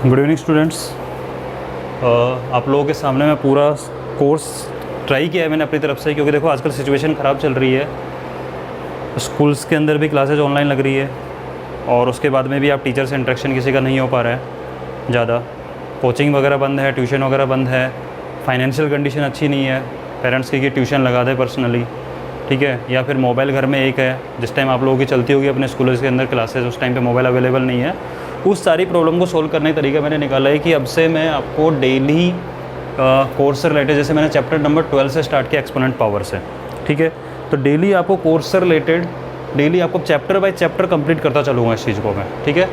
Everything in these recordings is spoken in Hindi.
Good evening students. आप लोगों के सामने मैं पूरा कोर्स ट्राई किया है मैंने अपनी तरफ से, क्योंकि देखो आजकल सिचुएशन ख़राब चल रही है। स्कूल्स के अंदर भी क्लासेज ऑनलाइन लग रही है और उसके बाद में भी आप टीचर से इंटरेक्शन किसी का नहीं हो पा रहा है ज़्यादा। कोचिंग वगैरह बंद है, ट्यूशन वगैरह बंद है, फाइनेंशियल कंडीशन अच्छी नहीं है पेरेंट्स की कि ट्यूशन लगा दे पर्सनली, ठीक है। या फिर मोबाइल घर में एक है, जिस टाइम आप लोगों की चलती होगी अपने स्कूल्स के अंदर क्लासेज, उस टाइम पे मोबाइल अवेलेबल नहीं है। उस सारी प्रॉब्लम को सोल्व करने का तरीका मैंने निकाला है कि अब से मैं आपको डेली कोर्स से रिलेटेड, जैसे मैंने चैप्टर नंबर 12 से स्टार्ट किया एक्सपोनेंट पावर से, ठीक है। तो डेली आपको कोर्स से रिलेटेड डेली आपको चैप्टर बाय चैप्टर कंप्लीट करता चलूँगा इस चीज़ को मैं, ठीक है।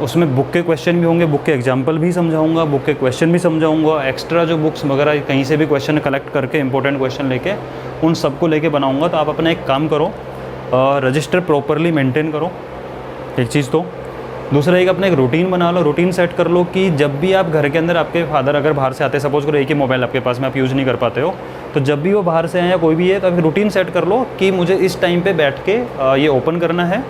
उसमें बुक के क्वेश्चन भी होंगे, बुक के एग्जाम्पल भी समझाऊंगा, बुक के क्वेश्चन भी समझाऊंगा, एक्स्ट्रा जो बुक्स वगैरह कहीं से भी क्वेश्चन कलेक्ट करके इंपॉर्टेंट क्वेश्चन लेके उन सबको लेके बनाऊंगा। तो आप अपना एक काम करो, रजिस्टर प्रॉपरली मेंटेन करो, एक चीज़। तो दूसरा एक अपना एक रूटीन बना लो, रूटीन सेट कर लो कि जब भी आप घर के अंदर, आपके फादर अगर बाहर से आते हैं, सपोज करो एक ही मोबाइल आपके पास में आप यूज़ नहीं कर पाते हो, तो जब भी वो बाहर से आए या कोई भी है, तो आप रूटीन सेट कर लो कि मुझे इस टाइम पे बैठ के ये ओपन करना है,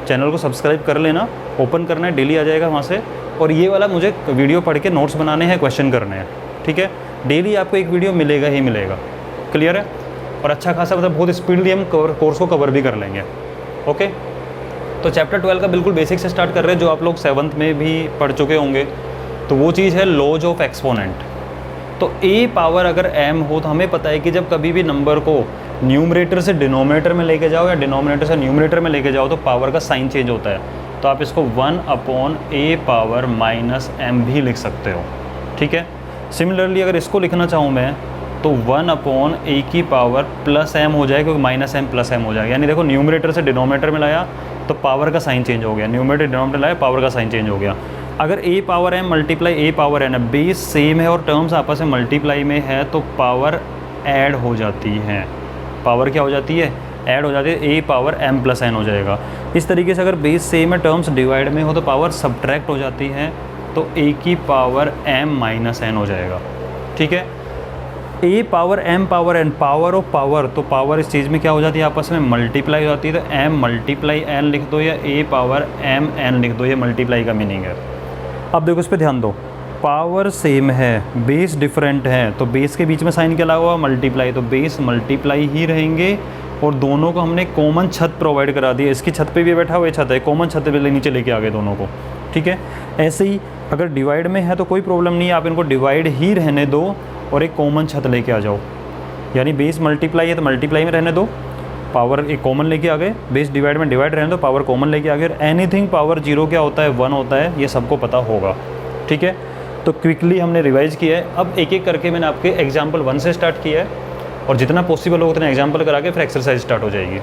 चैनल को सब्सक्राइब कर लेना, ओपन करना है, डेली आ जाएगा वहाँ से, और ये वाला मुझे वीडियो पढ़ के नोट्स बनाने हैं, क्वेश्चन करने हैं, ठीक है। डेली आपको एक वीडियो मिलेगा ही मिलेगा, क्लियर है। और अच्छा खासा मतलब बहुत स्पीडली हम कोर्स को कवर भी कर लेंगे, ओके। तो चैप्टर 12 का बिल्कुल बेसिक से स्टार्ट कर रहे हैं, जो आप लोग 7th में भी पढ़ चुके होंगे। तो वो चीज़ है लॉज ऑफ एक्सपोनेंट। तो ए पावर अगर m हो, तो हमें पता है कि जब कभी भी नंबर को न्यूमरेटर से डिनोमिनेटर में लेके जाओ या डिनोमिनेटर से न्यूमरेटर में लेके जाओ, तो पावर का साइन चेंज होता है। तो आप इसको 1/a पावर -m भी लिख सकते हो, ठीक है। सिमिलरली अगर इसको लिखना चाहूँ मैं, तो 1/a की पावर +m हो जाएगा, क्योंकि -m+m हो जाएगा। यानी देखो न्यूमरेटर से डिनोमिनेटर में लाया तो पावर का साइन चेंज हो गया, न्यूमरेटर डिनोमिनेटर लाया पावर का साइन चेंज हो गया। अगर a power m multiply a power n है, बेस सेम है और टर्म्स आपस में मल्टीप्लाई में है, तो पावर ऐड हो जाती है। पावर क्या हो जाती है? ऐड हो जाती है, a पावर m+n हो जाएगा। इस तरीके से अगर बेस सेम है, टर्म्स डिवाइड में हो, तो पावर सब्ट्रैक्ट हो जाती है, तो a की पावर m-n हो जाएगा, ठीक है। a power m power n, power of power, तो पावर इस चीज़ में क्या हो जाती है, आपस में मल्टीप्लाई हो जाती है, तो m मल्टीप्लाई n लिख दो या a पावर m n लिख दो, ये मल्टीप्लाई का मीनिंग है। अब देखो इस पर ध्यान दो, पावर सेम है, बेस डिफरेंट है, तो बेस के बीच में साइन क्या लगा हुआ? मल्टीप्लाई, तो बेस मल्टीप्लाई ही रहेंगे, और दोनों को हमने कॉमन छत प्रोवाइड करा दी है। इसकी छत पे भी बैठा हुआ छत है, कॉमन छत पे नीचे लेके आ गए दोनों को, ठीक है। ऐसे ही अगर डिवाइड में है तो कोई प्रॉब्लम नहीं है, आप इनको डिवाइड ही रहने दो और एक कॉमन छत लेके आ जाओ। यानी बेस मल्टीप्लाई है तो मल्टीप्लाई में रहने दो, पावर एक कॉमन लेके आ गए, बेस डिवाइड में डिवाइड रहने दो, पावर कॉमन लेके आ गए। एनीथिंग पावर 0 क्या होता है? 1 होता है, ये सबको पता होगा, ठीक है। तो क्विकली हमने रिवाइज किया है। अब एक एक करके मैंने आपके एग्जाम्पल 1 से स्टार्ट किया है, और जितना पॉसिबल हो उतना एग्जाम्पल करा के फिर एक्सरसाइज स्टार्ट हो जाएगी।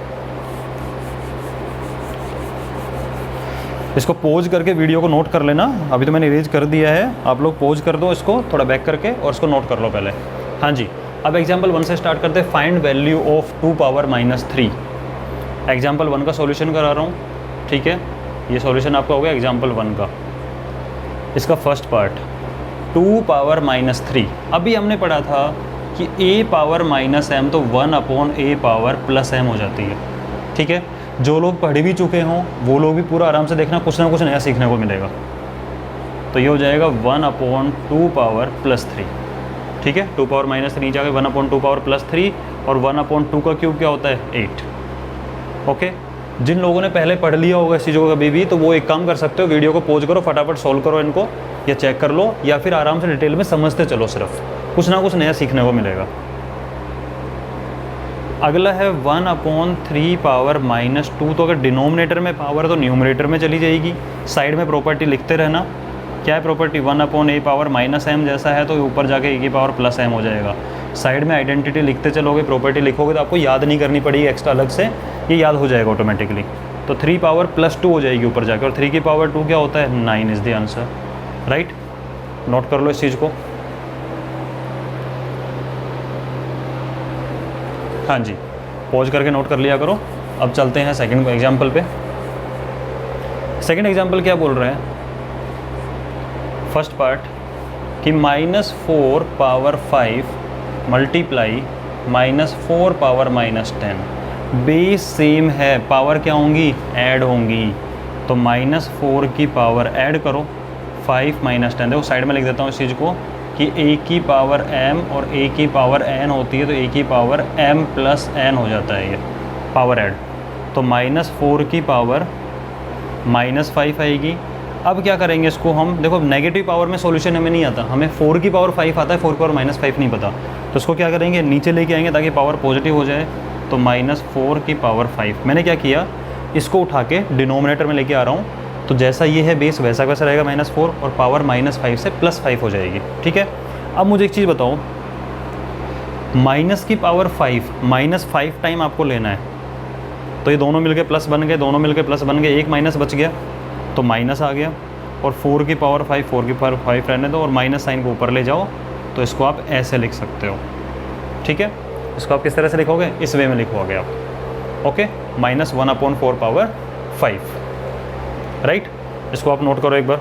इसको पोज करके वीडियो को नोट कर लेना। अभी तो मैंने इरेज कर दिया है, आप लोग पोज कर दो इसको थोड़ा बैक करके और इसको नोट कर लो पहले। हाँ जी, अब एग्जाम्पल 1 से स्टार्ट करते हैं। Find value of 2 power -3। Example 1 का सॉल्यूशन करा रहा हूँ, ठीक है। ये सॉल्यूशन आपका हो गया एग्जाम्पल 1 का। इसका फर्स्ट पार्ट 2 पावर -3। अभी हमने पढ़ा था कि a पावर -m तो 1/a पावर +m हो जाती है, ठीक है। जो लोग पढ़ भी चुके हों वो लोग भी पूरा आराम से देखना, कुछ ना कुछ नया सीखने को मिलेगा। तो ये हो जाएगा 1/2 पावर +3, ठीक है। 2 पावर -3 नीचे आ गए, 1/2 पावर +3, और 1/2 का क्यूब क्या होता है? 8, ओके। जिन लोगों ने पहले पढ़ लिया होगा इस चीज़ों को कभी भी, तो वो एक काम कर सकते हो, वीडियो को पॉज करो, फटाफट सोल्व करो इनको, या चेक कर लो, या फिर आराम से डिटेल में समझते चलो, सिर्फ कुछ ना कुछ नया सीखने को मिलेगा। अगला है 1/3 पावर -2। तो अगर डिनोमिनेटर में पावर तो न्यूमरेटर में चली जाएगी। साइड में प्रॉपर्टी लिखते रहना। क्या है प्रॉपर्टी? 1/a पावर -m जैसा है तो ऊपर जाके a की पावर +m हो जाएगा। साइड में आइडेंटिटी लिखते चलोगे, प्रॉपर्टी लिखोगे, तो आपको याद नहीं करनी पड़ेगी एक्स्ट्रा अलग से, ये याद हो जाएगा ऑटोमेटिकली। तो 3 पावर +2 हो जाएगी ऊपर जाके, और 3 की पावर 2 क्या होता है? 9 is the answer, right. Note कर लो इस चीज़ को। हाँ जी, पॉज करके नोट कर लिया करो। अब चलते हैं सेकंड एग्जाम्पल पे। सेकंड एग्जाम्पल क्या बोल रहे हैं? फर्स्ट पार्ट कि -4 power 5 multiply -4 power -10। Base same है, पावर क्या होंगी? ऐड होंगी। तो -4 की पावर ऐड करो, 5 माइनस 10, देखो साइड में लिख देता हूँ इस चीज़ को कि a की पावर m और a की पावर n होती है, तो a की पावर m प्लस n हो जाता है ये पावर ऐड। तो -4 की पावर -5 आएगी। अब क्या करेंगे इसको हम, देखो नेगेटिव पावर में सॉल्यूशन हमें नहीं आता, हमें 4 की पावर 5 आता है, 4 की पावर -5 नहीं पता। तो इसको क्या करेंगे, नीचे लेके आएंगे ताकि पावर पॉजिटिव हो जाए। तो -4 की पावर 5 मैंने क्या किया, इसको उठा के डिनोमिनेटर में लेके आ रहा हूँ। तो जैसा ये है बेस वैसा वैसा रहेगा -4, और पावर -5 से +5 हो जाएगी। ठीक है, अब मुझे एक चीज़ बताओ, माइनस की पावर 5 -5 टाइम आपको लेना है। तो ये दोनों मिलके प्लस बन गए, दोनों मिलके प्लस बन गए, एक माइनस बच गया तो माइनस आ गया। और 4 की पावर 5, 4 की पावर 5 रहने दो और माइनस साइन को ऊपर ले जाओ। तो इसको आप ऐसे लिख सकते हो। ठीक है, इसको आप किस तरह से लिखोगे, इस वे में लिखोगे आप। Okay, -1/4 power 5, right. इसको आप नोट करो एक बार।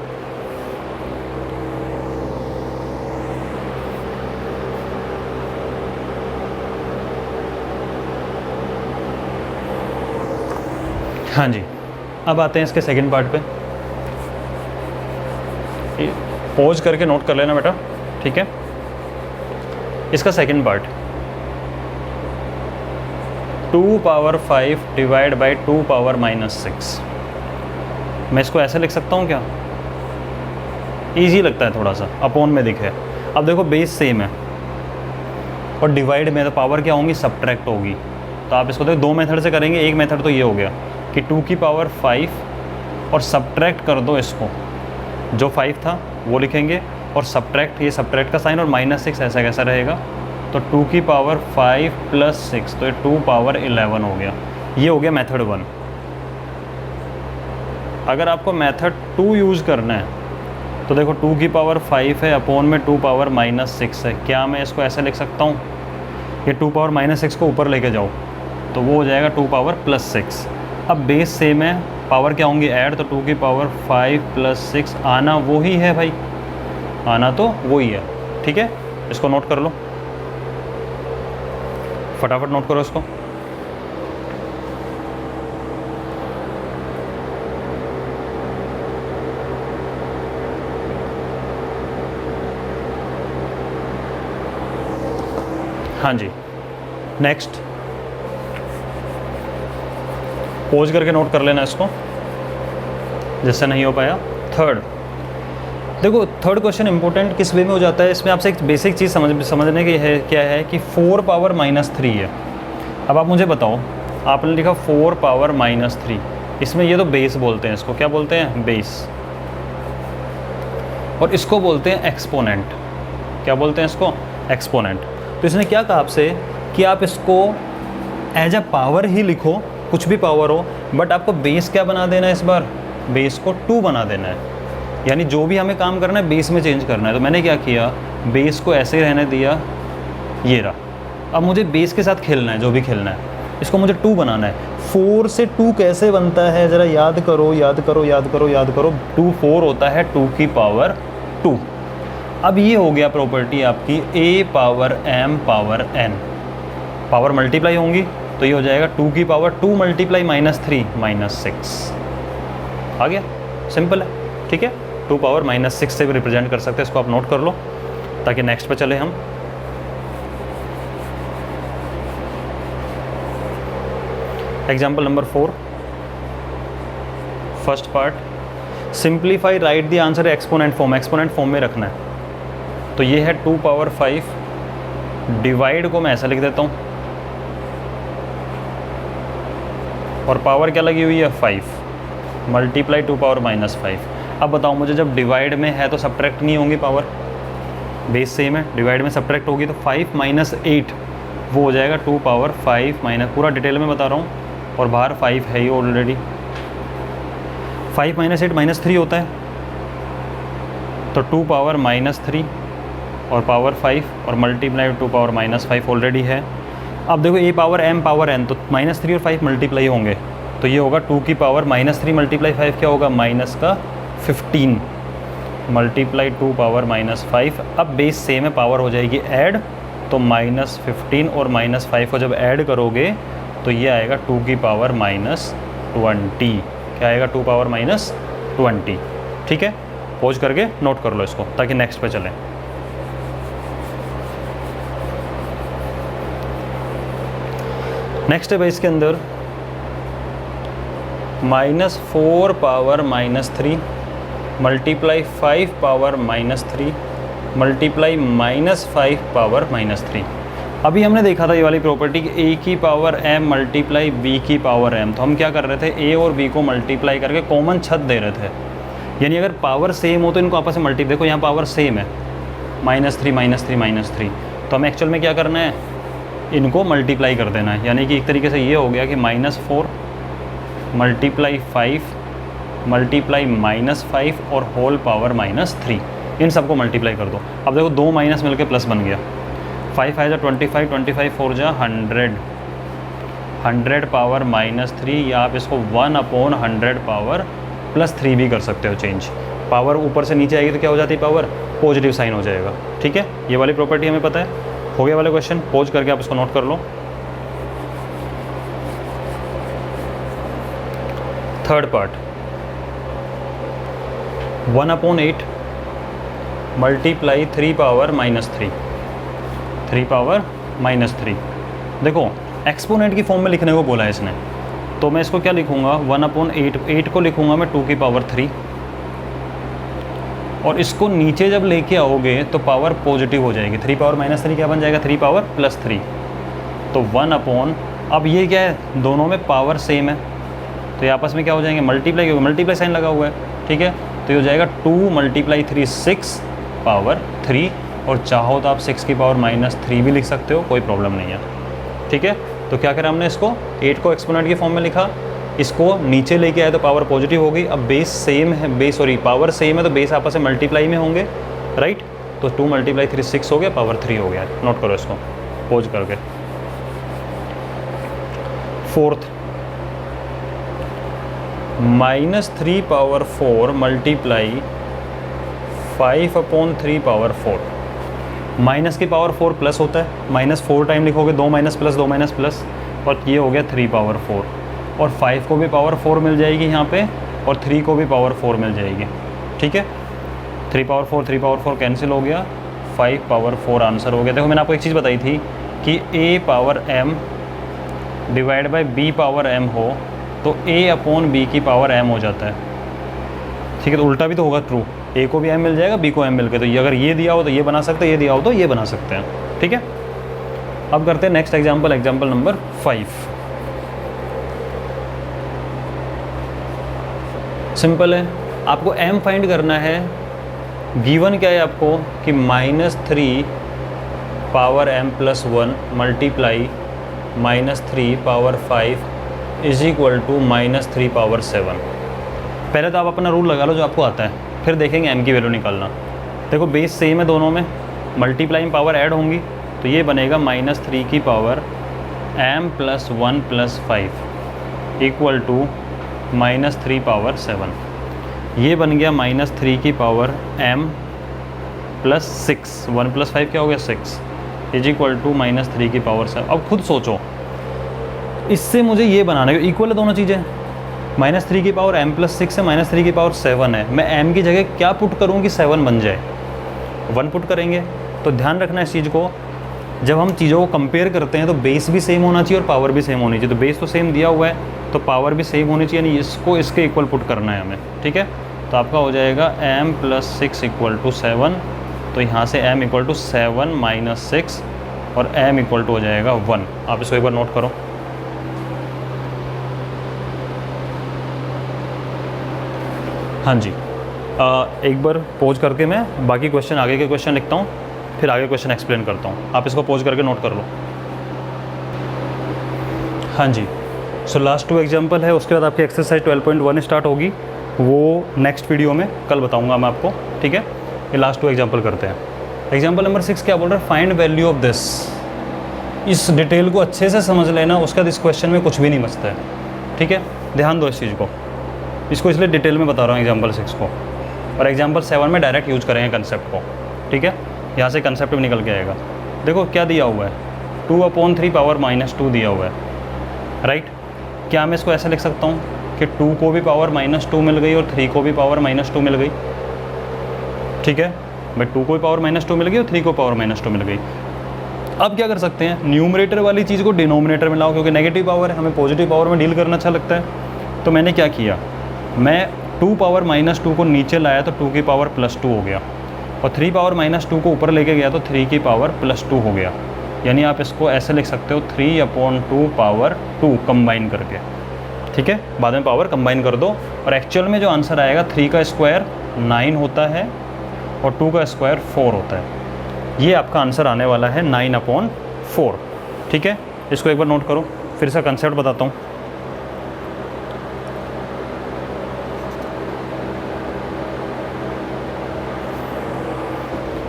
हाँ जी, अब आते हैं इसके सेकंड पार्ट पे। पॉज करके नोट कर लेना बेटा, ठीक है। इसका second part 2 power 5 divide by 2 power -6। मैं इसको ऐसे लिख सकता हूँ क्या, इजी लगता है थोड़ा सा, अपोन में दिखे। अब देखो बेस सेम है और डिवाइड में तो पावर क्या होंगी, सब्ट्रैक्ट होगी। तो आप इसको देखो दो मेथड से करेंगे। एक मेथड तो ये हो गया कि 2 की पावर 5 और सब्ट्रैक्ट कर दो इसको, जो 5 था वो लिखेंगे और सब्ट्रैक्ट, ये सब्ट्रैक्ट का साइन और -6 ऐसा कैसा रहेगा। तो 2 की पावर 5 + 6, तो ये 2 पावर 11 हो गया। ये हो गया मेथड 1। अगर आपको मेथड 2 यूज़ करना है तो देखो 2 की पावर 5 है, अपोन में 2 पावर -6 है। क्या मैं इसको ऐसे लिख सकता हूँ, ये 2 पावर -6 को ऊपर लेके जाओ तो वो हो जाएगा 2 पावर +6। अब बेस सेम है, पावर क्या होंगी ऐड, तो 2 की पावर 5 + 6 आना वो ही है भाई, आना तो वही है। ठीक है, इसको नोट कर लो, फटाफट नोट करो इसको। हाँ जी, नेक्स्ट पोज करके नोट कर लेना इसको, जिससे नहीं हो पाया। थर्ड, देखो थर्ड क्वेश्चन इंपॉर्टेंट किस वे में हो जाता है, इसमें आपसे एक बेसिक चीज़ समझने की है, क्या है कि 4 पावर -3 है। अब आप मुझे बताओ, आपने लिखा 4 पावर -3, इसमें ये तो बेस बोलते हैं, इसको क्या बोलते हैं, बेस, और इसको बोलते हैं एक्सपोनेंट। क्या बोलते हैं इसको, एक्सपोनेंट। तो इसने क्या कहा आपसे कि आप इसको एज अ पावर ही लिखो, कुछ भी पावर हो, बट आपको बेस क्या बना देना है, इस बार बेस को 2 बना देना है। यानी जो भी हमें काम करना है बेस में चेंज करना है। तो मैंने क्या किया, बेस को ऐसे ही रहने दिया, ये रहा। अब मुझे बेस के साथ खेलना है, जो भी खेलना है, इसको मुझे 2 बनाना है। 4 से 2 कैसे बनता है, ज़रा याद करो, याद करो, याद करो, याद करो। 2 4 होता है 2 की पावर 2। अब ये हो गया प्रॉपर्टी आपकी a power m power n, power multiply होंगी तो ये हो जाएगा 2 की पावर 2 मल्टीप्लाई -3 -6। आ गया, सिंपल है। ठीक है, 2 पावर -6 से भी रिप्रेजेंट कर सकते हैं। इसको आप नोट कर लो ताकि नेक्स्ट पे चले हम। Example number 4, first part, simplify right the answer exponent form. Exponent form में रखना है। तो ये है 2 पावर 5, डिवाइड को मैं ऐसा लिख देता हूँ और पावर क्या लगी हुई है 5, मल्टीप्लाई 2 पावर -5। अब बताओ मुझे, जब डिवाइड में है तो सब्ट्रैक्ट नहीं होंगी पावर, बेस सेम है, डिवाइड में सब्ट्रैक्ट होगी तो 5 - 8 वो हो जाएगा 2 पावर 5 माइनस, पूरा डिटेल में बता रहा हूँ, और बाहर 5 है ही ऑलरेडी। 5 - 8 -3 होता है, तो 2 पावर -3 और पावर 5 और मल्टीप्लाई 2 पावर -5 ऑलरेडी है। अब देखो a power m power n, तो -3 और 5 मल्टीप्लाई होंगे, तो ये होगा 2 की पावर -3 मल्टीप्लाई 5 क्या होगा, -15 मल्टीप्लाई 2 पावर -5। अब बेस सेम है, पावर हो जाएगी ऐड, तो -15 और -5 को जब ऐड करोगे तो ये आएगा 2 की पावर -20। क्या आएगा, 2 पावर -20। ठीक है, पॉज करके नोट कर लो इसको ताकि नेक्स्ट पे चलें। नेक्स्ट है भाई इसके अंदर -4 power -3 multiply 5 power -3 multiply -5 power -3। अभी हमने देखा था ये वाली प्रॉपर्टी कि a की पावर m मल्टीप्लाई b की पावर m। तो हम क्या कर रहे थे, a और b को मल्टीप्लाई करके कॉमन छत दे रहे थे। यानी अगर पावर सेम हो तो इनको आपस में मल्टीप्लाई, देखो यहाँ पावर सेम है -3 -3 तो हमें एक्चुअल में क्या करना है, इनको मल्टीप्लाई कर देना है। यानी कि एक तरीके से ये हो गया कि -4 मल्टीप्लाई 5 मल्टीप्लाई -5 और होल पावर -3, इन सबको मल्टीप्लाई कर दो। अब देखो 2 माइनस मिलके प्लस बन गया, 5 5 25 25 4 जा 100 पावर -3, या आप इसको 1/100 पावर +3 भी कर सकते हो चेंज। पावर ऊपर से नीचे आएगी तो क्या हो जाती है, पावर पॉजिटिव साइन हो जाएगा। ठीक है, ये वाली प्रॉपर्टी हमें पता है। हो गया वाला क्वेश्चन, पॉज करके आप इसको नोट कर लो। Third part 1/8 multiply 3 power -3 3 power -3। देखो एक्सपोनेंट की फॉर्म में लिखने को बोला है इसने, तो मैं इसको क्या लिखूंगा, 1/8 8 को लिखूंगा मैं 2 की पावर 3, और इसको नीचे जब लेके आओगे तो पावर पॉजिटिव हो जाएगी। 3 पावर -3 क्या बन जाएगा, 3 पावर +3। तो 1/, अब ये क्या है, दोनों में पावर सेम है तो ये आपस में क्या हो जाएंगे, मल्टीप्लाई, क्योंकि मल्टीप्लाई साइन लगा हुआ है। ठीक है, तो ये हो जाएगा 2 मल्टीप्लाई 3 6 पावर 3, और चाहो तो आप 6 की पावर -3 भी लिख सकते हो, कोई प्रॉब्लम नहीं है। ठीक है, तो क्या करा हमने, इसको 8 को एक्सपोनेंट की फॉर्म में लिखा, इसको नीचे लेके आए तो पावर पॉजिटिव हो गई। अब बेस सेम है, पावर सेम है तो बेस आपस में मल्टीप्लाई में होंगे, राइट। तो 2 मल्टीप्लाई 3 6 हो गया, पावर 3 हो गया। नोट करो इसको पॉज करके। Fourth -3 power 4 multiply 5/3 power 4। Minus की पावर 4 प्लस होता है, -4 टाइम लिखोगे, 2 माइनस प्लस 2 माइनस प्लस, और ये हो गया 3 पावर 4। और 5 को भी पावर 4 मिल जाएगी यहाँ पे, और 3 को भी पावर 4 मिल जाएगी। ठीक है, 3 पावर 4 कैंसिल हो गया, 5 पावर 4 आंसर हो गया। देखो मैंने आपको एक चीज़ बताई थी कि a power m divide by b power m हो तो a/b की पावर m हो जाता है। ठीक है, तो उल्टा भी तो होगा ट्रू, a को भी m मिल जाएगा, b को m मिल गया। तो ये अगर ये दिया हो तो ये बना सकते हैं, ये दिया हो तो ये बना सकते हैं। ठीक है, अब करते हैं next example, example number 5। Simple है, आपको m फाइंड करना है। गिवन क्या है आपको कि -3 power m+1 multiply -3 power 5 is equal to -3 power 7। पहले तो आप अपना रूल लगा लो जो आपको आता है, फिर देखेंगे m की वैल्यू निकालना। देखो बेस सेम है दोनों में, मल्टीप्लाई में पावर ऐड होंगी, तो ये बनेगा -3 की power m+1 + 5 equal to -3 power 7। ये बन गया -3 की पावर m+6, 1 + 5 क्या हो गया 6 इज इक्वल टू -3 की पावर 7। अब खुद सोचो, इससे मुझे ये बनाना है, इक्वल है दोनों चीज़ें, -3 की पावर m+6 है, -3 की पावर 7 है। मैं m की जगह क्या पुट करूँ कि 7 बन जाए, 1 पुट करेंगे। तो ध्यान रखना इस चीज़ को, जब हम चीज़ों को कंपेयर करते हैं तो बेस भी सेम होना चाहिए और पावर भी सेम होनी चाहिए। तो बेस तो सेम दिया हुआ है तो पावर भी सेम होनी चाहिए, यानी इसको इसके इक्वल पुट करना है हमें। ठीक है, तो आपका हो जाएगा m+6 इक्वल टू 7, तो यहाँ से m इक्वल टू 7 - 6 और m इक्वल टू हो जाएगा 1। आप इसको एक बार नोट करो। हाँ जी, एक बार पॉज करके मैं बाकी क्वेश्चन, आगे के क्वेश्चन लिखता हूँ, फिर आगे क्वेश्चन एक्सप्लेन करता हूँ। आप इसको पॉज करके नोट कर लो। हाँ जी, सो लास्ट 2 एग्जाम्पल है, उसके बाद आपकी एक्सरसाइज 12.1 स्टार्ट होगी, वो नेक्स्ट वीडियो में कल बताऊँगा मैं आपको। ठीक है, ये लास्ट 2 एग्जाम्पल करते हैं। एग्जाम्पल नंबर 6 क्या बोल रहा है, फाइंड वैल्यू ऑफ दिस। इस डिटेल को अच्छे से समझ लेना, उसके बाद इस क्वेश्चन में कुछ भी नहीं बचता है। ठीक है, ध्यान दो इस चीज़ को, इसको इसलिए डिटेल में बता रहा हूँ एग्जाम्पल 6 को, और एग्जाम्पल 7 में डायरेक्ट यूज करेंगे कंसेप्ट को। ठीक है, यहाँ से कंसेप्ट भी निकल के आएगा। देखो क्या दिया हुआ है, 2/3 पावर -2 दिया हुआ है, राइट। क्या मैं इसको ऐसे लिख सकता हूँ कि 2 को भी पावर -2 मिल गई और 3 को भी पावर -2 मिल गई। ठीक है, भाई 2 को पावर -2 मिल गई और 3 को पावर -2 मिल गई। अब क्या कर सकते हैं, न्यूमरेटर वाली चीज़ को डिनोमिनेटर में लाओ, क्योंकि नेगेटिव पावर है, हमें पॉजिटिव पावर में डील करना अच्छा लगता है। तो मैंने क्या किया, मैं 2 पावर -2 को नीचे लाया तो 2 की पावर +2 हो गया, और 3 पावर -2 को ऊपर लेके गया तो 3 की पावर +2 हो गया। यानी आप इसको ऐसे लिख सकते हो 3/2 पावर 2 कंबाइन करके, ठीक है, बाद में पावर कंबाइन कर दो। और एक्चुअल में जो आंसर आएगा 3 का स्क्वायर 9 होता है और 2 का स्क्वायर 4 होता है। ये आपका आंसर आने वाला है 9/4, ठीक है। इसको एक बार नोट करो, फिर से कंसेप्ट बताता हूँ।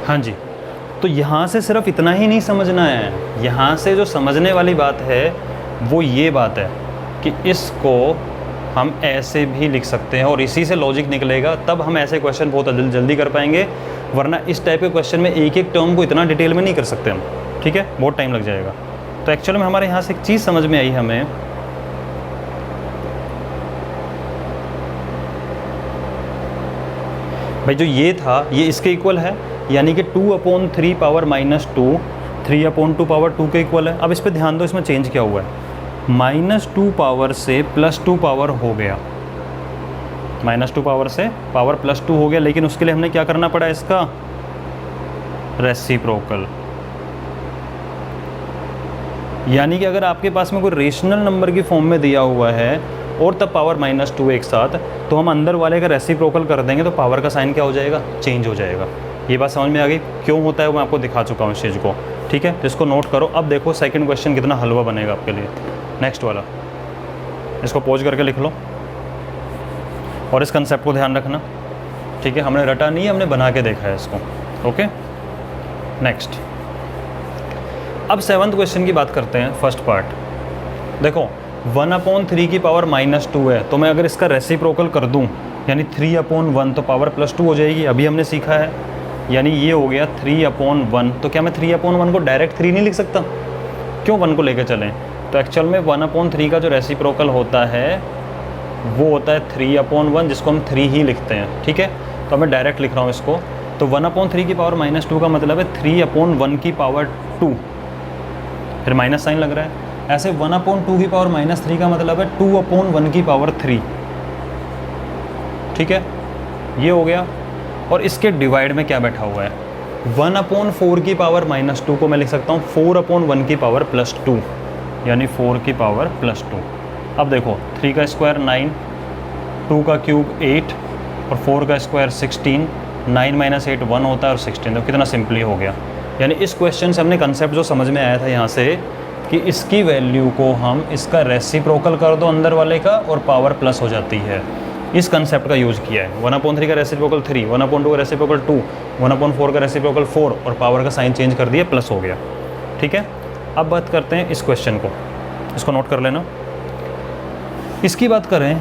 हाँ जी, तो यहाँ से सिर्फ इतना ही नहीं समझना है, यहाँ से जो समझने वाली बात है वो ये बात है कि इसको हम ऐसे भी लिख सकते हैं और इसी से लॉजिक निकलेगा, तब हम ऐसे क्वेश्चन बहुत जल्दी कर पाएंगे। वरना इस टाइप के क्वेश्चन में एक एक टर्म को इतना डिटेल में नहीं कर सकते हम, ठीक है, बहुत टाइम लग जाएगा। तो एक्चुअल में हमारे यहाँ से एक चीज़ समझ में आई हमें, भाई जो ये था ये इसके इक्वल है, यानी कि 2/3 पावर -2 3/2 पावर 2 के इक्वल है। अब इस पर ध्यान दो, इसमें चेंज क्या हुआ है, -2 पावर से +2 पावर हो गया, -2 पावर से पावर +2 हो गया, लेकिन उसके लिए हमने क्या करना पड़ा, इसका रेसिप्रोकल। यानी कि अगर आपके पास में कोई रेशनल नंबर की फॉर्म में दिया हुआ है और तब पावर -2 एक साथ, तो हम अंदर वाले का रेसिप्रोकल कर देंगे तो पावर का साइन क्या हो जाएगा, चेंज हो जाएगा। ये बात समझ में आ गई, क्यों होता है वो मैं आपको दिखा चुका हूँ इस चीज़ को, ठीक है। तो इसको नोट करो। अब देखो सेकंड क्वेश्चन कितना हलवा बनेगा आपके लिए, नेक्स्ट वाला। इसको पॉज करके लिख लो और इस कंसेप्ट को ध्यान रखना, ठीक है। हमने रटा नहीं है, हमने बना के देखा है इसको, ओके। नेक्स्ट, अब 7th क्वेश्चन की बात करते हैं, फर्स्ट पार्ट। देखो 1/3 की पावर -2 है, तो मैं अगर इसका रेसिप्रोकल कर दूं, यानी 3/1 तो पावर +2 हो जाएगी, अभी हमने सीखा है। यानी ये हो गया 3/1। तो क्या मैं 3/1 को डायरेक्ट 3 नहीं लिख सकता, क्यों 1 को लेकर चलें। तो एक्चुअल में 1/3 का जो रेसिप्रोकल होता है वो होता है 3/1, जिसको हम 3 ही लिखते हैं, ठीक है। तो मैं डायरेक्ट लिख रहा हूँ इसको। तो 1/3 की पावर -2 का मतलब है 3/1 की पावर 2, फिर माइनस साइन लग रहा है। ऐसे 1/2 की पावर -3 का मतलब है 2/1 की पावर 3, ठीक है, ये हो गया। और इसके डिवाइड में क्या बैठा हुआ है, 1/4 की पावर -2 को मैं लिख सकता हूँ 4/1 की पावर +2, यानी 4 की पावर +2। अब देखो 3 का स्क्वायर 9, 2 का क्यूब 8 और 4 का स्क्वायर 16, 9 - 8 1 होता है और 16, तो कितना सिंपली हो गया। यानी इस क्वेश्चन से हमने कंसेप्ट जो समझ में आया था यहाँ से, कि इसकी वैल्यू को हम इसका रेसिप्रोकल कर दो अंदर वाले का और पावर प्लस हो जाती है, इस कंसेप्ट का यूज़ किया है। 1/3 का रेसिप्रोकल 3, 1/2 का रेसिप्रोकल 2, 1/4 का रेसिप्रोकल 4 और पावर का साइन चेंज कर दिया, प्लस हो गया, ठीक है। अब बात करते हैं इस क्वेश्चन को, इसको नोट कर लेना। इसकी बात करें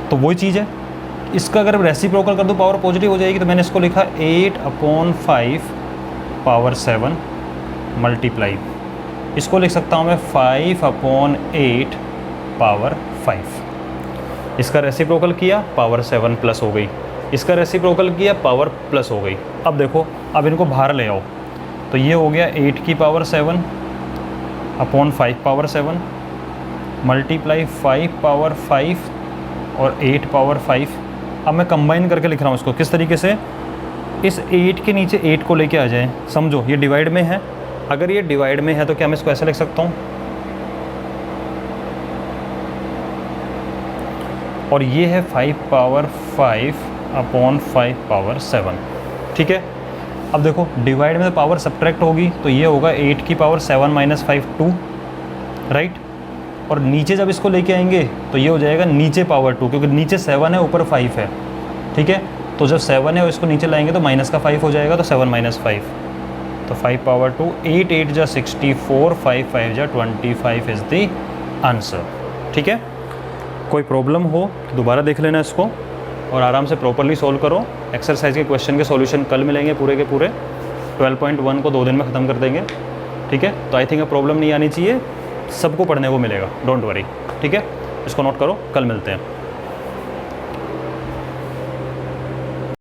तो वही चीज़ है, इसका अगर रेसिप्रोकल कर दो पावर पॉजिटिव हो जाएगी। तो मैंने इसको लिखा 8/5 पावर 7 मल्टीप्लाई, इसको लिख सकता हूँ मैं 5/8 पावर 5। इसका रेसिप्रोकल किया, पावर 7 प्लस हो गई, इसका रेसिप्रोकल किया, पावर प्लस हो गई। अब देखो, अब इनको बाहर ले आओ, तो ये हो गया 8 की power 7 upon 5 power 7 multiply 5 power 5 और 8 पावर 5। अब मैं कंबाइन करके लिख रहा हूँ इसको, किस तरीके से, इस 8 के नीचे 8 को लेके आ जाए। समझो ये डिवाइड में है, अगर ये डिवाइड में है तो क्या मैं इसको ऐसे लिख सकता हूँ, और ये है 5 पावर 5 अपॉन 5 पावर 7, ठीक है। अब देखो डिवाइड में तो पावर सब्ट्रैक्ट होगी, तो ये होगा 8 की पावर 7 - 5 2, राइट। और नीचे जब इसको लेके आएंगे तो ये हो जाएगा नीचे पावर 2, क्योंकि नीचे 7 है ऊपर 5 है, ठीक है। तो जब 7 है और इसको नीचे लाएंगे तो माइनस का 5 हो जाएगा, तो 7 - 5, तो 5 पावर 2, 8 8 जा 64, 5 5 जा 25 इज़ द आंसर, ठीक है। कोई प्रॉब्लम हो तो दोबारा देख लेना इसको और आराम से प्रॉपरली सॉल्व करो। एक्सरसाइज के क्वेश्चन के सॉल्यूशन कल मिलेंगे पूरे के पूरे, 12.1 को 2 दिन में ख़त्म कर देंगे, ठीक है। तो आई थिंक अब प्रॉब्लम नहीं आनी चाहिए, सबको पढ़ने को मिलेगा, डोंट वरी, ठीक है। इसको नोट करो, कल मिलते हैं।